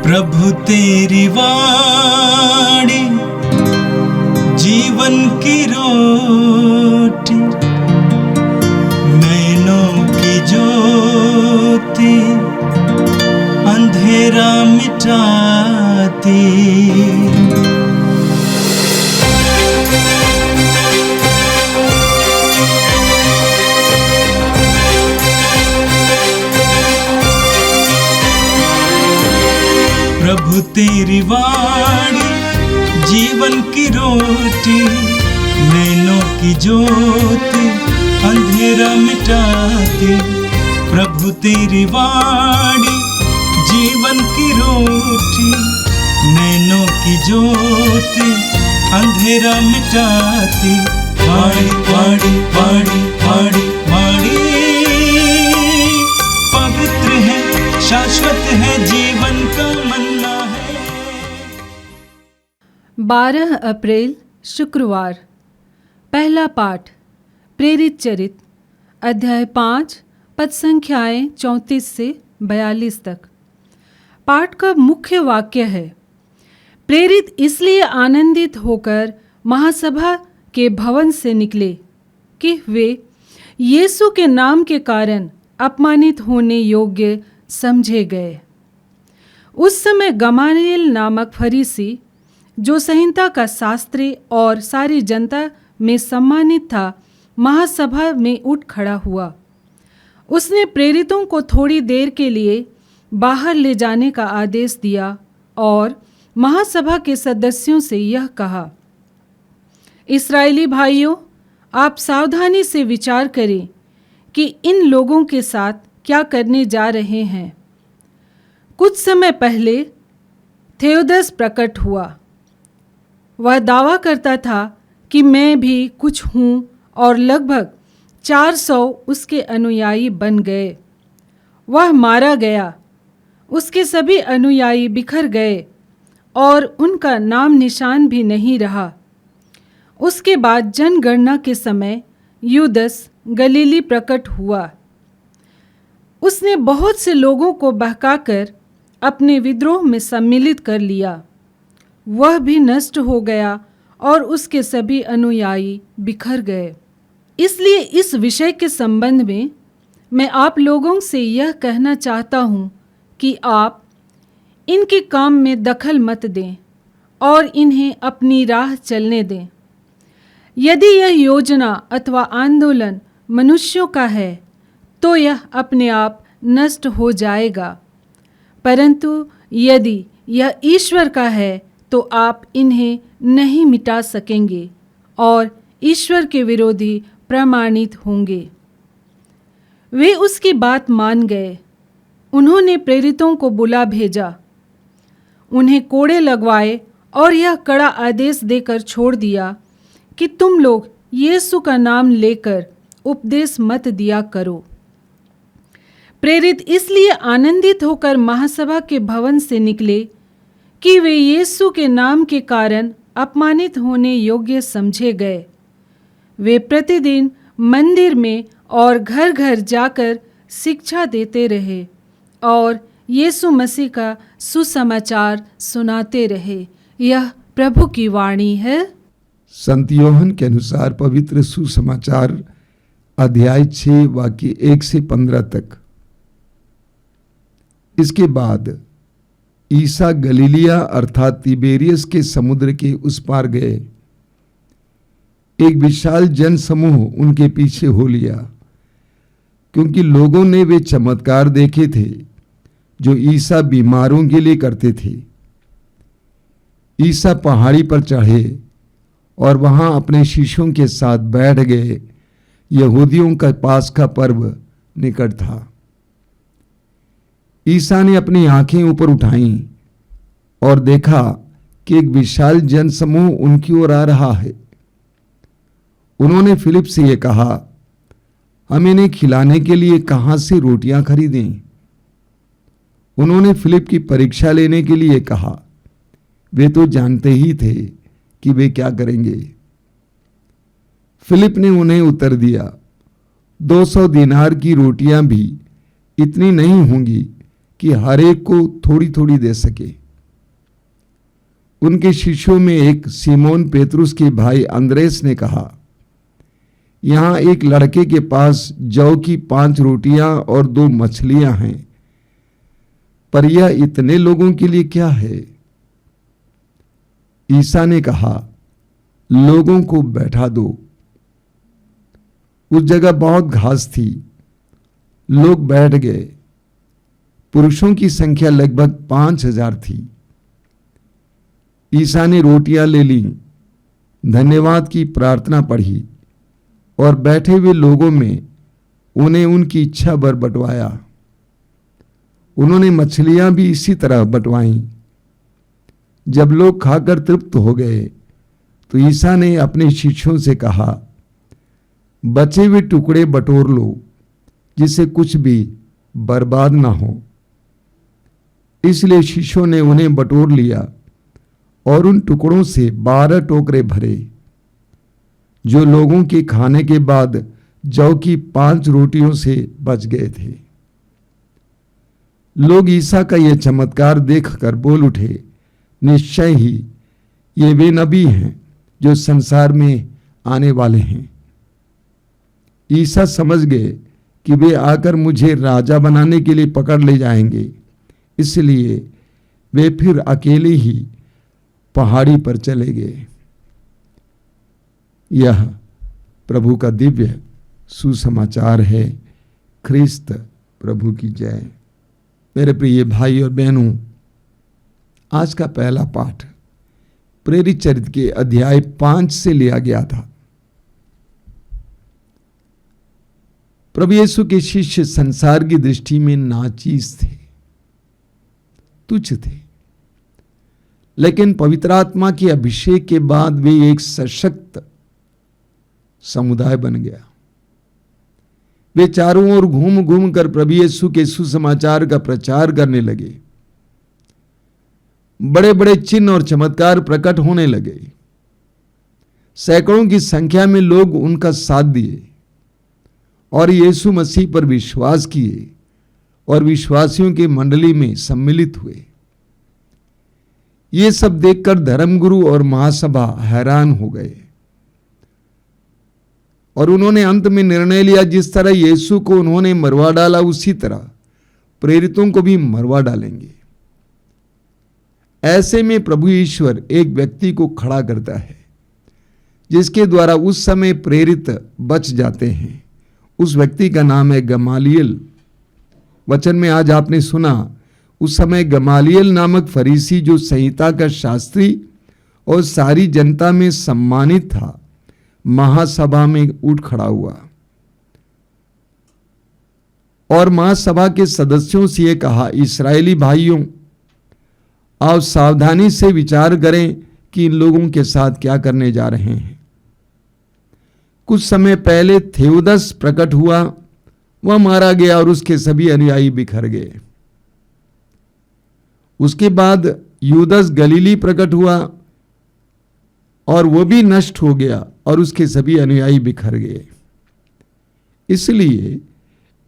प्रभु तेरी वाणी जीवन की रोटी, नैनों की ज्योति अंधेरा मिटाती। प्रभु तेरी वाणी जीवन की रोटी, नैनों की ज्योति अंधेरा मिटाती। प्रभु तेरी वाणी जीवन की रोटी, नैनों की ज्योति अंधेरा मिटाती। वाणी वाणी वाणी वाणी वाणी पवित्र है, शाश्वत है, जीवन का मन्ना है। 12 अप्रैल शुक्रवार। पहला पाठ प्रेरित चरित अध्याय 5 पद संख्याएं 34 से 42 तक। पाठ का मुख्य वाक्य है, प्रेरित इसलिए आनंदित होकर महासभा के भवन से निकले कि वे यीशु के नाम के कारण अपमानित होने योग्य समझे गए। उस समय गमालिएल नामक फरीसी, जो संहिता का शास्त्री और सारी जनता में सम्मानित था, महासभा में उठ खड़ा हुआ। उसने प्रेरितों को थोड़ी देर के लिए बाहर ले जाने का आदेश दिया और महासभा के सदस्यों से यह कहा, इस्राएली भाइयों, आप सावधानी से विचार करें कि इन लोगों के साथ क्या करने जा रहे हैं। कुछ समय पहले थेओदस प्रकट हुआ। वह दावा करता था कि मैं भी कुछ हूँ और लगभग 400 उसके अनुयायी बन गए। वह मारा गया, उसके सभी अनुयायी बिखर गए और उनका नाम निशान भी नहीं रहा। उसके बाद जनगणना के समय यूदस गलीली प्रकट हुआ। उसने बहुत से लोगों को बहकाकर अपने विद्रोह में सम्मिलित कर लिया। वह भी नष्ट हो गया और उसके सभी अनुयायी बिखर गए। इसलिए इस विषय के संबंध में मैं आप लोगों से यह कहना चाहता हूँ कि आप इनके काम में दखल मत दें और इन्हें अपनी राह चलने दें। यदि यह योजना अथवा आंदोलन मनुष्यों का है तो यह अपने आप नष्ट हो जाएगा, परंतु यदि यह ईश्वर का है तो आप इन्हें नहीं मिटा सकेंगे और ईश्वर के विरोधी प्रमाणित होंगे। वे उसकी बात मान गए। उन्होंने प्रेरितों को बुला भेजा, उन्हें कोड़े लगवाए और यह कड़ा आदेश देकर छोड़ दिया कि तुम लोग यीशु का नाम लेकर उपदेश मत दिया करो। प्रेरित इसलिए आनंदित होकर महासभा के भवन से निकले कि वे यीशु के नाम के कारण अपमानित होने योग्य समझे गए। वे प्रतिदिन मंदिर में और घर घर जाकर शिक्षा देते रहे और यीशु मसीह का सुसमाचार सुनाते रहे। यह प्रभु की वाणी है। संत योहन के अनुसार पवित्र सुसमाचार अध्याय 6 वाक्य 1 से 15 तक। इसके बाद ईसा गलीलिया अर्थात तिबेरियस के समुद्र के उस पार गए। एक विशाल जन समूह उनके पीछे हो लिया, क्योंकि लोगों ने वे चमत्कार देखे थे जो ईसा बीमारों के लिए करते थे। ईसा पहाड़ी पर चढ़े और वहां अपने शिष्यों के साथ बैठ गए। यहूदियों का पास्का पर्व निकट था। ईसा ने अपनी आंखें ऊपर उठाईं और देखा कि एक विशाल जनसमूह उनकी ओर आ रहा है। उन्होंने फिलिप से यह कहा, हम इन्हें खिलाने के लिए कहां से रोटियां खरीदें? उन्होंने फिलिप की परीक्षा लेने के लिए कहा। वे तो जानते ही थे कि वे क्या करेंगे। फिलिप ने उन्हें उत्तर दिया, 200 दिनार की रोटियां भी इतनी नहीं होंगी कि हर एक को थोड़ी थोड़ी दे सके। उनके शिष्यों में एक सीमोन पेतरुस के भाई अंद्रेस ने कहा, यहां एक लड़के के पास जौ की 5 रोटियां और 2 मछलियां हैं, पर यह इतने लोगों के लिए क्या है? ईसा ने कहा, लोगों को बैठा दो। उस जगह बहुत घास थी। लोग बैठ गए। पुरुषों की संख्या लगभग 5000 थी। ईसा ने रोटियां ले ली, धन्यवाद की प्रार्थना पढ़ी और बैठे हुए लोगों में उन्हें उनकी इच्छा भर बंटवाया। उन्होंने मछलियां भी इसी तरह बंटवाईं। जब लोग खाकर तृप्त हो गए तो ईसा ने अपने शिष्यों से कहा, बचे हुए टुकड़े बटोर लो, जिससे कुछ भी बर्बाद ना हो। इसलिए शिष्यों ने उन्हें बटोर लिया और उन टुकड़ों से 12 टोकरे भरे, जो लोगों के खाने के बाद जौ की 5 रोटियों से बच गए थे। लोग ईसा का यह चमत्कार देखकर बोल उठे, निश्चय ही ये वे नबी हैं जो संसार में आने वाले हैं। ईसा समझ गए कि वे आकर मुझे राजा बनाने के लिए पकड़ ले जाएंगे, इसलिए वे फिर अकेले ही पहाड़ी पर चले गए। यह प्रभु का दिव्य सुसमाचार है। ख्रिस्त प्रभु की जय। मेरे प्रिय भाई और बहनों, आज का पहला पाठ प्रेरित चरित्र के अध्याय 5 से लिया गया था। प्रभु यीशु के शिष्य संसार की दृष्टि में नाचीज थे, तुच्छ थे, लेकिन पवित्र आत्मा के अभिषेक के बाद वे एक सशक्त समुदाय बन गया। वे चारों ओर घूम घूम कर प्रभु यीशु के सुसमाचार का प्रचार करने लगे। बड़े बड़े चिन्ह और चमत्कार प्रकट होने लगे। सैकड़ों की संख्या में लोग उनका साथ दिए और यीशु मसीह पर विश्वास किए और विश्वासियों की मंडली में सम्मिलित हुए। ये सब देखकर धर्मगुरु और महासभा हैरान हो गए और उन्होंने अंत में निर्णय लिया, जिस तरह यीशु को उन्होंने मरवा डाला उसी तरह प्रेरितों को भी मरवा डालेंगे। ऐसे में प्रभु ईश्वर एक व्यक्ति को खड़ा करता है, जिसके द्वारा उस समय प्रेरित बच जाते हैं। उस व्यक्ति का नाम है गमालियल। वचन में आज आपने सुना, उस समय गमालियल नामक फरीसी, जो संहिता का शास्त्री और सारी जनता में सम्मानित था, महासभा में उठ खड़ा हुआ और महासभा के सदस्यों से यह कहा, इस्राएली भाइयों, आप सावधानी से विचार करें कि इन लोगों के साथ क्या करने जा रहे हैं। कुछ समय पहले थेओदस प्रकट हुआ, वह मारा गया और उसके सभी अनुयायी बिखर गए। उसके बाद यूदस गलीली प्रकट हुआ और वह भी नष्ट हो गया और उसके सभी अनुयायी बिखर गए। इसलिए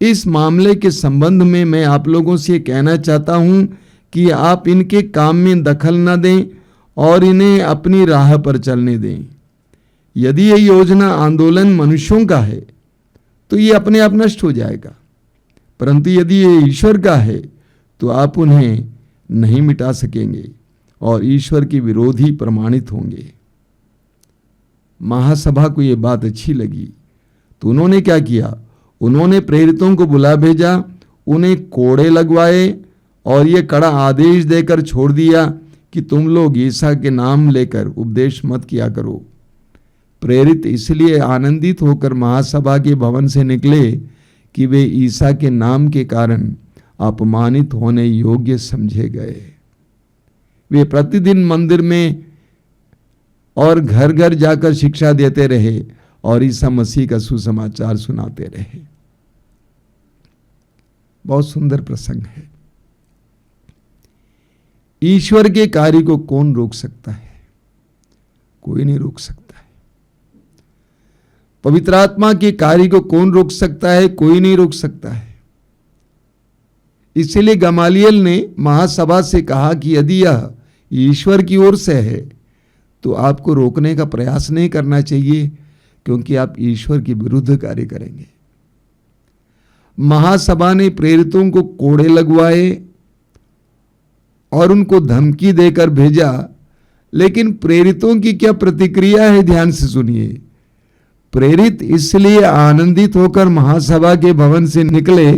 इस मामले के संबंध में मैं आप लोगों से कहना चाहता हूं कि आप इनके काम में दखल न दें और इन्हें अपनी राह पर चलने दें। यदि ये योजना आंदोलन मनुष्यों का है तो ये अपने आप नष्ट हो जाएगा, परंतु यदि ये ईश्वर का है तो आप उन्हें नहीं मिटा सकेंगे और ईश्वर के विरोधी प्रमाणित होंगे। महासभा को यह बात अच्छी लगी तो उन्होंने क्या किया, उन्होंने प्रेरितों को बुला भेजा, उन्हें कोड़े लगवाए और ये कड़ा आदेश देकर छोड़ दिया कि तुम लोग ईसा के नाम लेकर उपदेश मत किया करो। प्रेरित इसलिए आनंदित होकर महासभा के भवन से निकले कि वे ईसा के नाम के कारण अपमानित होने योग्य समझे गए। वे प्रतिदिन मंदिर में और घर घर जाकर शिक्षा देते रहे और ईसा मसीह का सुसमाचार सुनाते रहे। बहुत सुंदर प्रसंग है। ईश्वर के कार्य को कौन रोक सकता है? कोई नहीं रोक सकता है। पवित्र आत्मा के कार्य को कौन रोक सकता है? कोई नहीं रोक सकता है। इसलिए गमालियल ने महासभा से कहा कि यदि यह ईश्वर की ओर से है तो आपको रोकने का प्रयास नहीं करना चाहिए, क्योंकि आप ईश्वर के विरुद्ध कार्य करेंगे। महासभा ने प्रेरितों को कोड़े लगवाए और उनको धमकी देकर भेजा, लेकिन प्रेरितों की क्या प्रतिक्रिया है, ध्यान से सुनिए। प्रेरित इसलिए आनंदित होकर महासभा के भवन से निकले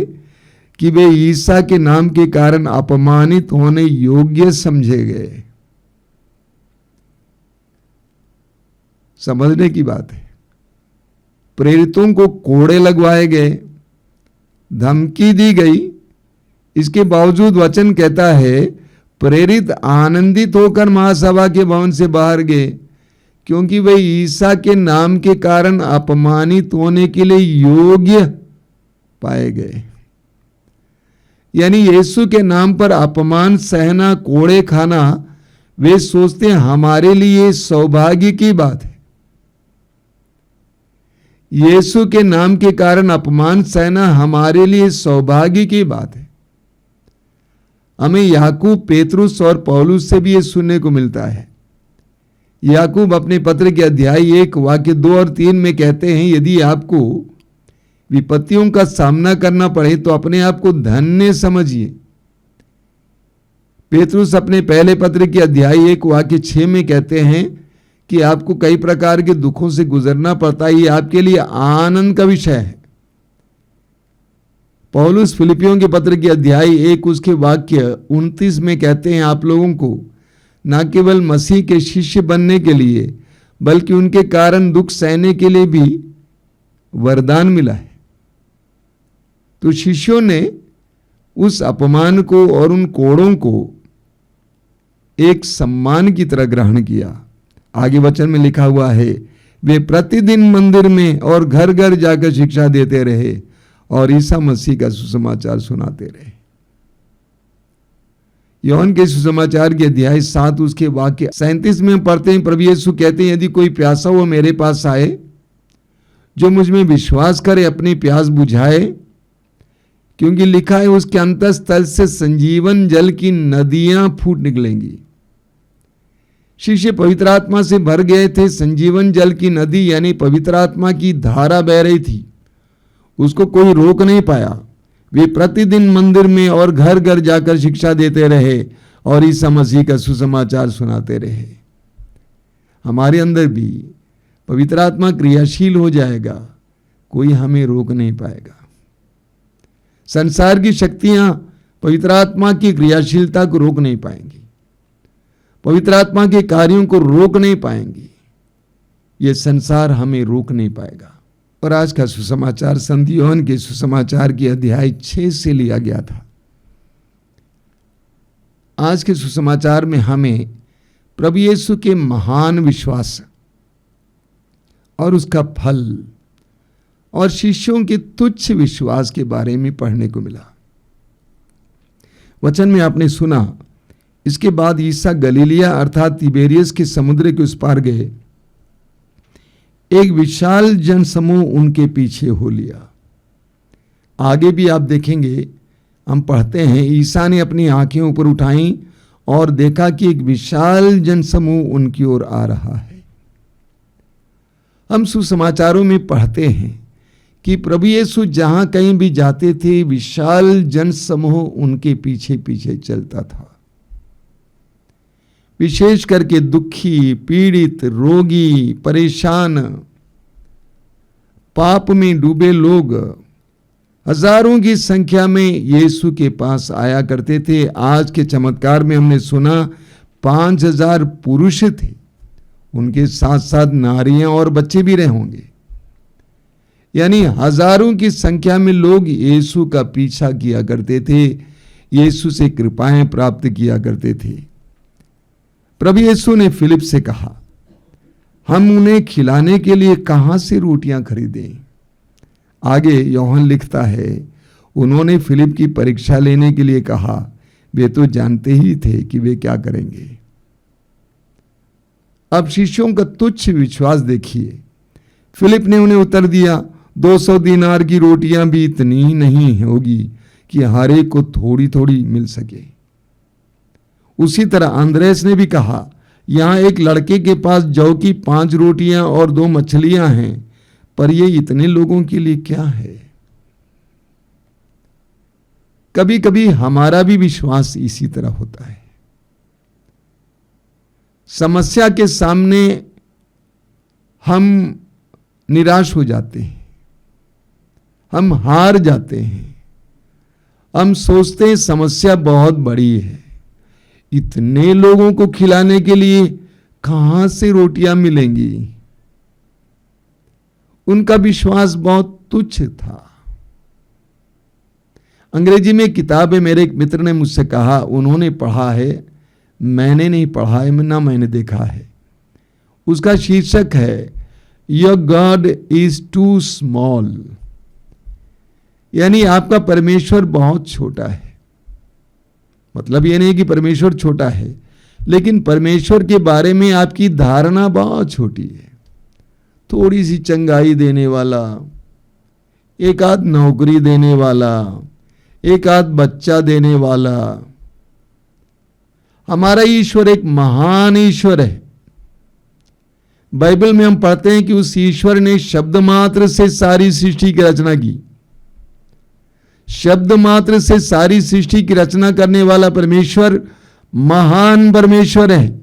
कि वे ईसा के नाम के कारण अपमानित होने योग्य समझे गए। समझने की बात है। प्रेरितों को कोड़े लगवाए गए, धमकी दी गई, इसके बावजूद वचन कहता है प्रेरित आनंदित होकर महासभा के भवन से बाहर गए, क्योंकि वे ईसा के नाम के कारण अपमानित होने के लिए योग्य पाए गए। यानी यीशु के नाम पर अपमान सहना, कोड़े खाना, वे सोचते हैं हमारे लिए सौभाग्य की बात है। यीशु के नाम के कारण अपमान सहना हमारे लिए सौभाग्य की बात है। हमें याकूब, पेतरुस और पौलुस से भी ये सुनने को मिलता है। याकूब अपने पत्र के अध्याय 1 वाक्य 2 और 3 में कहते हैं, यदि आपको विपत्तियों का सामना करना पड़े तो अपने आप को धन्य समझिए। पेतरुस अपने पहले पत्र के अध्याय 1 वाक्य 6 में कहते हैं कि आपको कई प्रकार के दुखों से गुजरना पड़ता है, ये आपके लिए आनंद का विषय है। पौलुस फिलिपियों के पत्र के अध्याय 1 उसके वाक्य 29 में कहते हैं, आप लोगों को न केवल मसीह के शिष्य बनने के लिए बल्कि उनके कारण दुख सहने के लिए भी वरदान मिला है। तो शिष्यों ने उस अपमान को और उन कोड़ों को एक सम्मान की तरह ग्रहण किया। आगे वचन में लिखा हुआ है, वे प्रतिदिन मंदिर में और घर घर जाकर शिक्षा देते रहे और ईसा मसीह का सुसमाचार सुनाते रहे। यूहन्ना के सुसमाचार के अध्याय 7 उसके वाक्य 37 में पढ़ते हैं, प्रभु यीशु कहते हैं, यदि कोई प्यासा हो मेरे पास आए, जो मुझ में विश्वास करे अपनी प्यास बुझाए, क्योंकि लिखा है उसके अंतःस्थल से संजीवन जल की नदियां फूट निकलेंगी। शिष्य पवित्र आत्मा से भर गए थे। संजीवन जल की नदी यानी पवित्र आत्मा की धारा बह रही थी, उसको कोई रोक नहीं पाया। वे प्रतिदिन मंदिर में और घर घर जाकर शिक्षा देते रहे और ईसा मसीह का सुसमाचार सुनाते रहे। हमारे अंदर भी पवित्र आत्मा क्रियाशील हो जाएगा, कोई हमें रोक नहीं पाएगा। संसार की शक्तियां पवित्र आत्मा की क्रियाशीलता को रोक नहीं पाएंगी, पवित्र आत्मा के कार्यों को रोक नहीं पाएंगी। ये संसार हमें रोक नहीं पाएगा। और आज का सुसमाचार संत यूहन्ना के सुसमाचार के अध्याय 6 से लिया गया था। आज के सुसमाचार में हमें प्रभु यीशु के महान विश्वास और उसका फल और शिष्यों के तुच्छ विश्वास के बारे में पढ़ने को मिला। वचन में आपने सुना, इसके बाद ईसा गलीलिया अर्थात तिबेरियस के समुद्र के उस पार गए। एक विशाल जनसमूह उनके पीछे हो लिया। आगे भी आप देखेंगे, हम पढ़ते हैं, ईसा ने अपनी आंखें ऊपर उठाई और देखा कि एक विशाल जनसमूह उनकी ओर आ रहा है। हम सुसमाचारों में पढ़ते हैं कि प्रभु यीशु जहां कहीं भी जाते थे, विशाल जनसमूह उनके पीछे पीछे चलता था। विशेष करके दुखी, पीड़ित, रोगी, परेशान, पाप में डूबे लोग हजारों की संख्या में यीशु के पास आया करते थे। आज के चमत्कार में हमने सुना 5000 पुरुष थे, उनके साथ साथ नारियां और बच्चे भी रहे होंगे। यानी हजारों की संख्या में लोग यीशु का पीछा किया करते थे, यीशु से कृपाएं प्राप्त किया करते थे। प्रभु यीशु ने फिलिप से कहा, हम उन्हें खिलाने के लिए कहां से रोटियां खरीदें। आगे यूहन्ना लिखता है, उन्होंने फिलिप की परीक्षा लेने के लिए कहा, वे तो जानते ही थे कि वे क्या करेंगे। अब शिष्यों का तुच्छ विश्वास देखिए। फिलिप ने उन्हें उत्तर दिया, 200 दीनार की रोटियां भी इतनी ही नहीं होगी कि हर एक को थोड़ी थोड़ी मिल सके। उसी तरह अंद्रेस ने भी कहा, यहां एक लड़के के पास जौ की 5 रोटियां और 2 मछलियां हैं, पर ये इतने लोगों के लिए क्या है। कभी कभी हमारा भी विश्वास इसी तरह होता है। समस्या के सामने हम निराश हो जाते हैं, हम हार जाते हैं, हम सोचते हैं समस्या बहुत बड़ी है, इतने लोगों को खिलाने के लिए कहां से रोटियां मिलेंगी। उनका विश्वास बहुत तुच्छ था। अंग्रेजी में किताब है, मेरे एक मित्र ने मुझसे कहा, उन्होंने पढ़ा है, मैंने नहीं पढ़ा है, ना मैंने देखा है। उसका शीर्षक है your God is too small, यानी आपका परमेश्वर बहुत छोटा है। मतलब ये नहीं कि परमेश्वर छोटा है, लेकिन परमेश्वर के बारे में आपकी धारणा बहुत छोटी है। थोड़ी सी चंगाई देने वाला, एक आध नौकरी देने वाला, एक आध बच्चा देने वाला। हमारा ईश्वर एक महान ईश्वर है। बाइबल में हम पढ़ते हैं कि उस ईश्वर ने शब्द मात्र से सारी सृष्टि की रचना की। शब्द मात्र से सारी सृष्टि की रचना करने वाला परमेश्वर महान परमेश्वर है,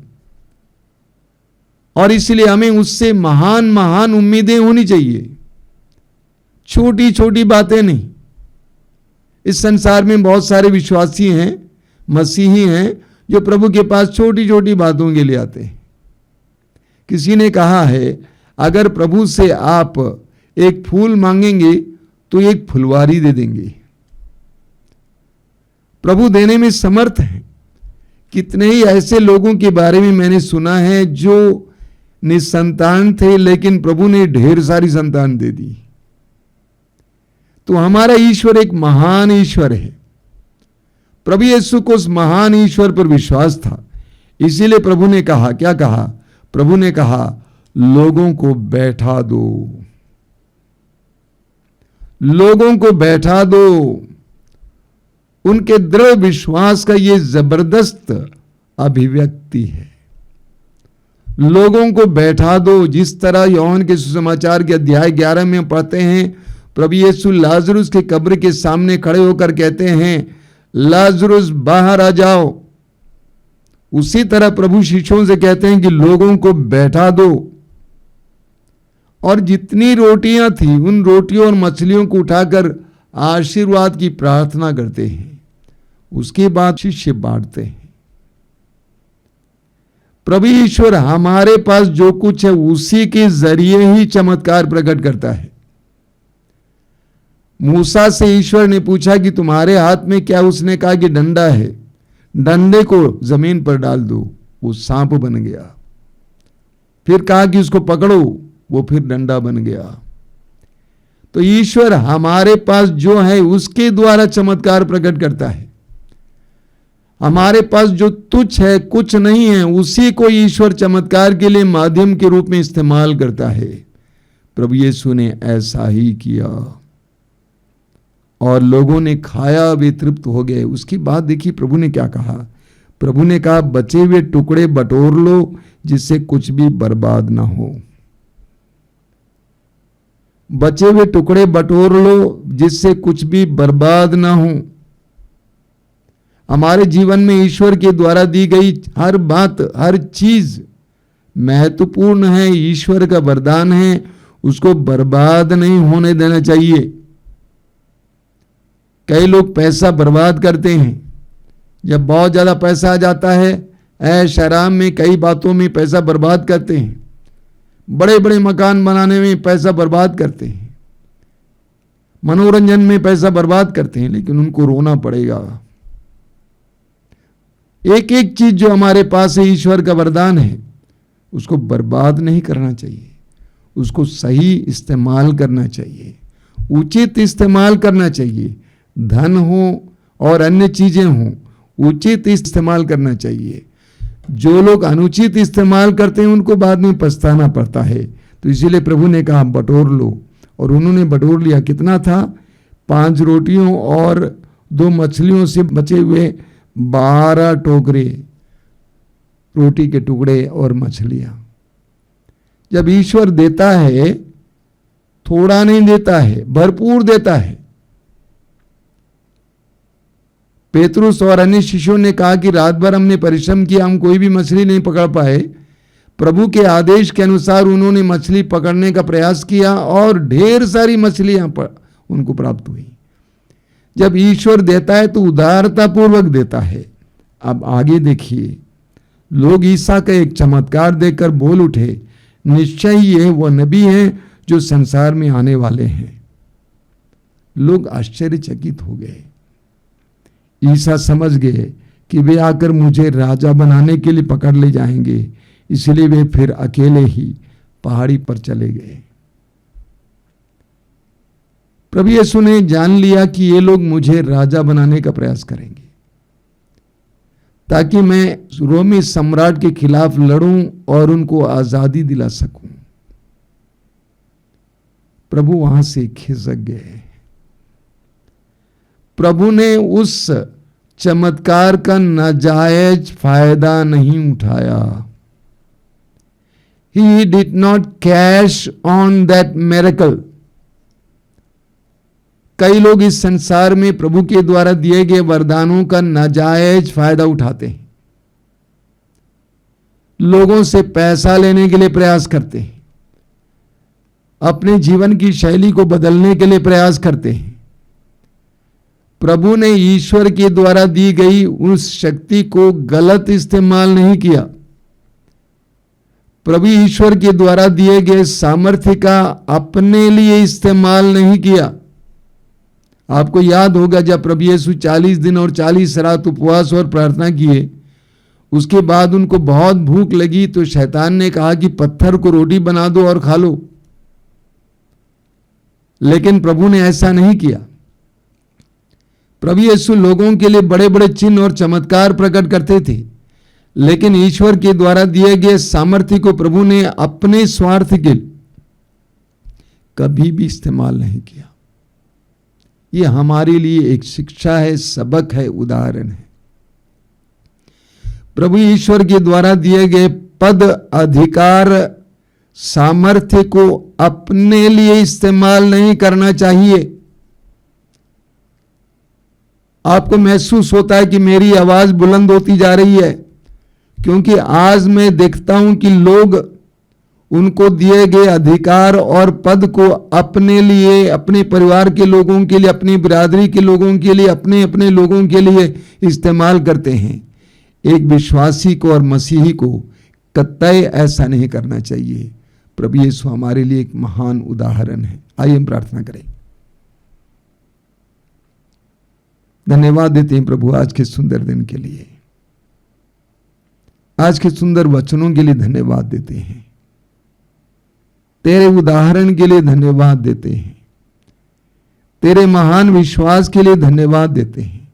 और इसलिए हमें उससे महान महान उम्मीदें होनी चाहिए, छोटी छोटी बातें नहीं। इस संसार में बहुत सारे विश्वासी हैं, मसीही हैं, जो प्रभु के पास छोटी छोटी बातों के लिए आते हैं। किसी ने कहा है, अगर प्रभु से आप एक फूल मांगेंगे तो एक फुलवारी दे देंगे। प्रभु देने में समर्थ है। कितने ही ऐसे लोगों के बारे में मैंने सुना है जो निसंतान थे, लेकिन प्रभु ने ढेर सारी संतान दे दी। तो हमारा ईश्वर एक महान ईश्वर है। प्रभु यीशु को उस महान ईश्वर पर विश्वास था, इसीलिए प्रभु ने कहा, क्या कहा? प्रभु ने कहा, लोगों को बैठा दो, लोगों को बैठा दो। उनके दृढ़ विश्वास का यह जबरदस्त अभिव्यक्ति है। लोगों को बैठा दो। जिस तरह यूहन्ना के सुसमाचार के अध्याय 11 में पढ़ते हैं, प्रभु यीशु लाजरुस के कब्र के सामने खड़े होकर कहते हैं, लाजरुस बाहर आ जाओ। उसी तरह प्रभु शिष्यों से कहते हैं कि लोगों को बैठा दो। और जितनी रोटियां थी, उन रोटियों और मछलियों को उठाकर आशीर्वाद की प्रार्थना करते हैं। उसके बाद शिष्य बांटते हैं। प्रभु ईश्वर हमारे पास जो कुछ है उसी के जरिए ही चमत्कार प्रकट करता है। मूसा से ईश्वर ने पूछा कि तुम्हारे हाथ में क्या? उसने कहा कि डंडा है। डंडे को जमीन पर डाल दो, वो सांप बन गया। फिर कहा कि उसको पकड़ो, वो फिर डंडा बन गया। तो ईश्वर हमारे पास जो है उसके द्वारा चमत्कार प्रकट करता है। हमारे पास जो तुच्छ है, कुछ नहीं है, उसी को ईश्वर चमत्कार के लिए माध्यम के रूप में इस्तेमाल करता है। प्रभु यीशु ने ऐसा ही किया और लोगों ने खाया, वे तृप्त हो गए। उसके बाद देखिए प्रभु ने क्या कहा। प्रभु ने कहा, बचे हुए टुकड़े बटोर लो जिससे कुछ भी बर्बाद ना हो। बचे हुए टुकड़े बटोर लो जिससे कुछ भी बर्बाद ना हो। हमारे जीवन में ईश्वर के द्वारा दी गई हर बात, हर चीज महत्वपूर्ण है, ईश्वर का वरदान है, उसको बर्बाद नहीं होने देना चाहिए। कई लोग पैसा बर्बाद करते हैं। जब बहुत ज्यादा पैसा आ जाता है, ऐश आराम में कई बातों में पैसा बर्बाद करते हैं। बड़े बड़े मकान बनाने में पैसा बर्बाद करते हैं, मनोरंजन में पैसा बर्बाद करते हैं, लेकिन उनको रोना पड़ेगा। एक एक चीज जो हमारे पास है, ईश्वर का वरदान है, उसको बर्बाद नहीं करना चाहिए, उसको सही इस्तेमाल करना चाहिए, उचित इस्तेमाल करना चाहिए। धन हो और अन्य चीजें हों, उचित इस्तेमाल करना चाहिए। जो लोग अनुचित इस्तेमाल करते हैं उनको बाद में पछताना पड़ता है। तो इसीलिए प्रभु ने कहा बटोर लो, और उन्होंने बटोर लिया। कितना था? 5 रोटियों और 2 मछलियों से बचे हुए 12 टोकरे रोटी के टुकड़े और मछलियां। जब ईश्वर देता है, थोड़ा नहीं देता है, भरपूर देता है। पेतरुस और अन्य शिष्यों ने कहा कि रात भर हमने परिश्रम किया, हम कोई भी मछली नहीं पकड़ पाए। प्रभु के आदेश के अनुसार उन्होंने मछली पकड़ने का प्रयास किया और ढेर सारी मछलियां उनको प्राप्त हुई। जब ईश्वर देता है तो उदारता पूर्वक देता है। अब आगे देखिए, लोग ईसा का एक चमत्कार देखकर बोल उठे, निश्चय ये वो नबी हैं जो संसार में आने वाले हैं। लोग आश्चर्यचकित हो गए। ईसा समझ गए कि वे आकर मुझे राजा बनाने के लिए पकड़ ले जाएंगे, इसलिए वे फिर अकेले ही पहाड़ी पर चले गए। प्रभु यीशु ने जान लिया कि ये लोग मुझे राजा बनाने का प्रयास करेंगे ताकि मैं रोमी सम्राट के खिलाफ लड़ूं और उनको आजादी दिला सकूं। प्रभु वहां से खिसक गए। प्रभु ने उस चमत्कार का नाजायज फायदा नहीं उठाया। He did not cash on that miracle. कई लोग इस संसार में प्रभु के द्वारा दिए गए वरदानों का नाजायज फायदा उठाते हैं। लोगों से पैसा लेने के लिए प्रयास करते हैं, अपने जीवन की शैली को बदलने के लिए प्रयास करते हैं। प्रभु ने ईश्वर के द्वारा दी गई उस शक्ति को गलत इस्तेमाल नहीं किया। प्रभु ईश्वर के द्वारा दिए गए सामर्थ्य का अपने लिए इस्तेमाल नहीं किया। आपको याद होगा जब प्रभु यीशु 40 दिन और 40 रात उपवास और प्रार्थना किए, उसके बाद उनको बहुत भूख लगी तो शैतान ने कहा कि पत्थर को रोटी बना दो और खा लो। लेकिन प्रभु ने ऐसा नहीं किया। प्रभु यीशु लोगों के लिए बड़े बड़े चिन्ह और चमत्कार प्रकट करते थे, लेकिन ईश्वर के द्वारा दिए गए सामर्थ्य को प्रभु ने अपने स्वार्थ के लिए कभी भी इस्तेमाल नहीं किया। यह हमारे लिए एक शिक्षा है, सबक है, उदाहरण है। प्रभु ईश्वर के द्वारा दिए गए पद, अधिकार, सामर्थ्य को अपने लिए इस्तेमाल नहीं करना चाहिए। आपको महसूस होता है कि मेरी आवाज बुलंद होती जा रही है, क्योंकि आज मैं देखता हूं कि लोग उनको दिए गए अधिकार और पद को अपने लिए, अपने परिवार के लोगों के लिए, अपनी बिरादरी के लोगों के लिए, अपने अपने लोगों के लिए इस्तेमाल करते हैं। एक विश्वासी को और मसीही को कतई ऐसा नहीं करना चाहिए। प्रभु यीशु हमारे लिए एक महान उदाहरण है। आइए हम प्रार्थना करें। धन्यवाद देते हैं प्रभु आज के सुंदर दिन के लिए, आज के सुंदर वचनों के लिए धन्यवाद देते हैं, तेरे उदाहरण के लिए धन्यवाद देते हैं, तेरे महान विश्वास के लिए धन्यवाद देते हैं।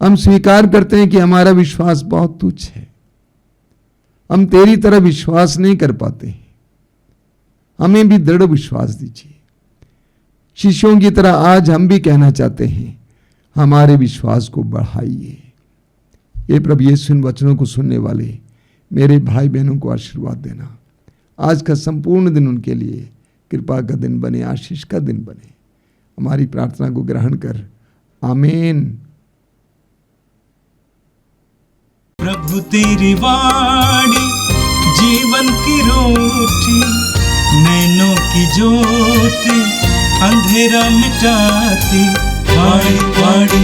हम स्वीकार करते हैं कि हमारा विश्वास बहुत तुच्छ है, हम तेरी तरह विश्वास नहीं कर पाते। हमें भी दृढ़ विश्वास दीजिए। शिष्यों की तरह आज हम भी कहना चाहते हैं, हमारे विश्वास को बढ़ाइए। ये प्रभु यीशु इन वचनों को सुनने वाले मेरे भाई बहनों को आशीर्वाद देना। आज का संपूर्ण दिन उनके लिए कृपा का दिन बने, आशीष का दिन बने। हमारी प्रार्थना को ग्रहण कर, आमीन। प्रभु तेरी वाणी जीवन की रोटी, नैनों की ज्योति अंधेरा मिटाती। वाणी वाणी